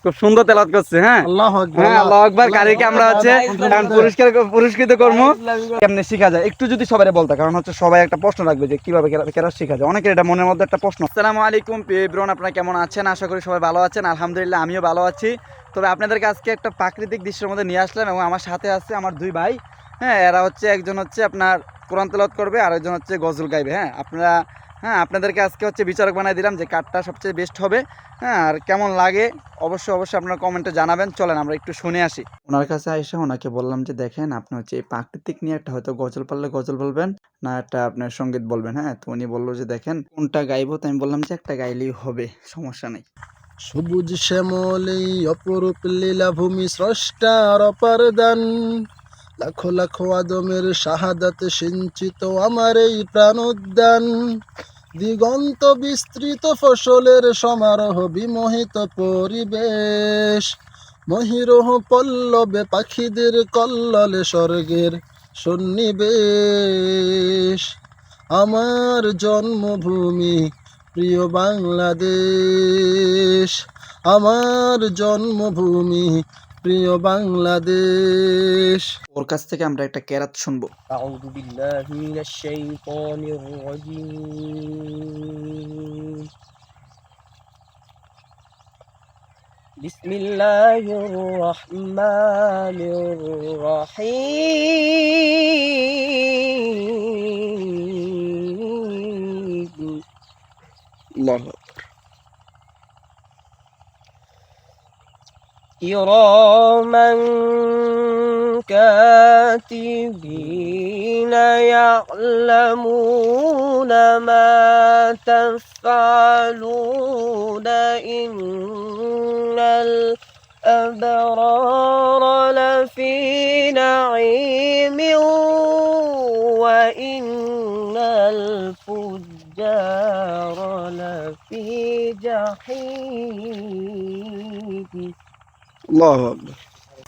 খুব সুন্দর তেলাওয়াত করছে। হ্যাঁ, আল্লাহু আকবার। হ্যাঁ, আল্লাহু আকবার। কারিকে আমরা হচ্ছে পুরস্কৃত করবো। কেমনে শেখা যায় একটু যদি সবাই বলতে, কারণ হচ্ছে সবাই একটা প্রশ্ন রাখবে যে কিভাবে কেরাত শেখা যায়, অনেকের এটা মনের মধ্যে একটা প্রশ্ন। আসসালামু আলাইকুম এভরিওয়ান, আপনারা কেমন আছেন? আশা করি সবাই ভালো আছেন। আলহামদুলিল্লাহ আমিও ভালো আছি। তবে আপনাদেরকে আজকে একটা প্রাকৃতিক দৃশ্যের মধ্যে নিয়ে আসলাম এবং আমার সাথে আছে আমার দুই ভাই। হ্যাঁ, এরা হচ্ছে একজন হচ্ছে আপনার কোরআন তেলাওয়াত করবে আর একজন হচ্ছে গজল গাইবে। আপনাদেরকে আজকে হচ্ছে বিচারক বানাই দিলাম যে কারটা সবচেয়ে বেস্ট হবে। হ্যাঁ, আর কেমন লাগে অবশ্যই আপনারা কমেন্টে জানাবেন। চলেন আমরা একটু শুনে আসি। ওনার কাছে আইসা ওনাকে বললাম যে দেখেন, আপনি হচ্ছে এই প্রাকৃতিক নিয়ে একটা হয়তো গজল পারলে গজল বলবেন, না একটা আপনার সঙ্গীত বলবেন। হ্যাঁ, তো উনি বললো যে দেখেন কোনটা গাইবো, তো আমি বললাম যে একটা গাইলেই হবে, সমস্যা নেই। সবুজ শ্যামলী অপরূপ লীলাভূমি স্রষ্টার অপার দান, লাখো লাখো আদমের শাহাদাতে সিঞ্চিত আমার এই প্রাণোদ্যান। দিগন্ত বিস্তৃত ফসলের সমারোহ বিমোহিত পরিবেশ, মহিরহ পল্লবে পাখিদের কল্ললে স্বর্গের সন্নিবেশ। আমার জন্মভূমি প্রিয় বাংলাদেশ, আমার জন্মভূমি প্রিয় বাংলাদেশ। ওর কাছ থেকে আমরা একটা কেরাত শুনবো। আউযু বিল্লাহি মিনাশ শাইতানির রাজীম। বিসমিল্লাহির রহমানির রহিম। আল্লাহু কিরামান كاتبين يعلمون ما تفعلون إن الأبرار لفي نعيم وإن الفجار لفي جحيم। আল্লাহু আকবার।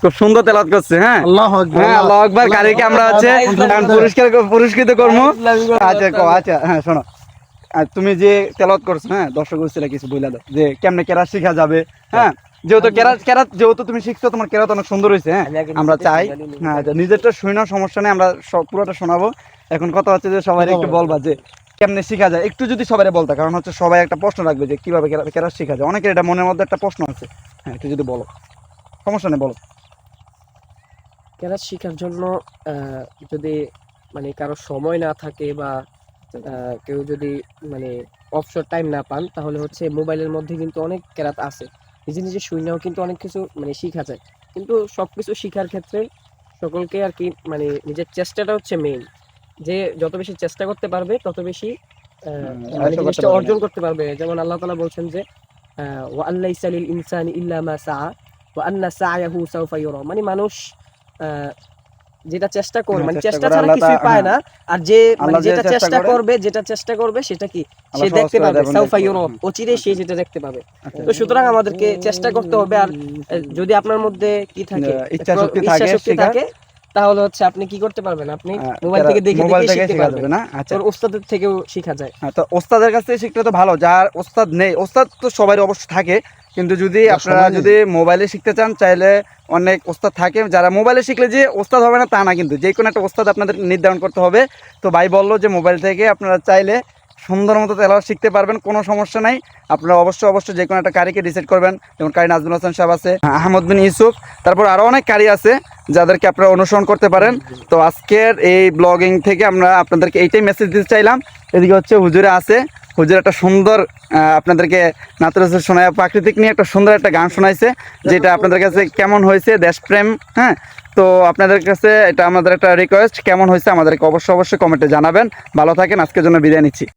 খুব সুন্দর তেলাওয়াত করছে। হ্যাঁ, আল্লাহু আকবার। হ্যাঁ, আল্লাহু আকবার। কারিকে আমরা হচ্ছে পুরস্কৃত করবো। আচ্ছা, হ্যাঁ শোনো, আর তুমি যে তেলাওয়াত করছো, হ্যাঁ, দর্শক হচ্ছিল কিছু বইলা দাও যে কেমনে কেরাত শিখা যাবে। হ্যাঁ, যেহেতু তুমি শিখছো, তোমার কেরাত অনেক সুন্দর হয়েছে। হ্যাঁ, আমরা চাই হ্যাঁ নিজেরটা শুনে সমস্যা নেই, আমরা পুরোটা শোনাবো। এখন কথা হচ্ছে যে সবাই একটু বলবা যে কেমনে শিখা যায় একটু যদি সবাই বলতে, কারণ হচ্ছে সবাই একটা প্রশ্ন রাখবে যে কিভাবে কেরাত শিখা যায়, অনেকের এটা মনের মধ্যে একটা প্রশ্ন আছে। হ্যাঁ, একটু যদি বলো, সমস্যা নেই, বলো। কেরাত শেখার জন্য যদি মানে কারো সময় না থাকে বা কেউ যদি মানে অবসর টাইম না পান, তাহলে হচ্ছে মোবাইলের মধ্যে কিন্তু অনেক কেরাত আছে, নিজে নিজে শুনেও কিন্তু অনেক কিছু মানে শেখা যায়। কিন্তু সবকিছু শেখার ক্ষেত্রে সকলকে আর কি মানে নিজের চেষ্টাটা হচ্ছে মেইন, যে যত বেশি চেষ্টা করতে পারবে তত বেশি মানে জিনিসটা অর্জন করতে পারবে। যেমন আল্লাহ তাআলা বলছেন যে ওয়া আল্লাইসা লিল ইনসানি ইল্লা মা সাআ ওয়া আন্না সা'য়াহু সাওফা ইউরা, মানে মানুষ যেটা চেষ্টা করে মানে চেষ্টা ছাড়া কিছুই পায় না, আর যে মানে যেটা চেষ্টা করবে সেটা কি সে দেখতে পাবে, সাউফা ইউরা, অচিরেই সে যেটা দেখতে পাবে। তো সুতরাং আমাদেরকে চেষ্টা করতে হবে। আর যদি আপনার মধ্যে কি থাকে, ইচ্ছা শক্তি থাকে, তাহলে হচ্ছে আপনি কি করতে পারবেন, আপনি মোবাইল থেকে দেখে শিখতে পারবেন না। আচ্ছা, ওস্তাদের থেকেও শেখা যায়। হ্যাঁ, তো ওস্তাদের কাছ থেকে শিখতে তো ভালো। যার ওস্তাদ নেই, ওস্তাদ তো সবাই অবশ্য থাকে, কিন্তু যদি আপনারা যদি মোবাইলে শিখতে চান, চাইলে অনেক ওস্তাদ থাকে। যারা মোবাইলে শিখলে যে ওস্তাদ হবে না তা না, কিন্তু যে কোনো একটা ওস্তাদ আপনাদের নির্ধারণ করতে হবে। তো ভাই বললো যে মোবাইল থেকে আপনারা চাইলে সুন্দর মতো তেলাওয়াত শিখতে পারবেন, কোনো সমস্যা নাই। আপনারা অবশ্যই যে কোনো একটা কারিকে ডিসাইড করবেন। যেমন কারি নাজমুল হাসান সাহেব আছে, আহমদ বিন ইউসুফ, তারপর আরও অনেক কারি আছে যাদেরকে আপনারা অনুসরণ করতে পারেন। তো আজকের এই ব্লগিং থেকে আমরা আপনাদেরকে এইটাই মেসেজ দিতে চাইলাম। এদিকে হচ্ছে হুজুরে আছে, হুজুর একটা সুন্দর আপনাদেরকে নাতুর শোনায়, প্রাকৃতিক নিয়ে একটা সুন্দর একটা গান শোনাইছে, যেটা আপনাদের কাছে কেমন হয়েছে, দেশপ্রেম। হ্যাঁ, তো আপনাদের কাছে এটা আমাদের একটা রিকোয়েস্ট, কেমন হয়েছে আমাদেরকে অবশ্যই কমেন্টে জানাবেন। ভালো থাকেন, আজকের জন্য বিদায় নিচ্ছি।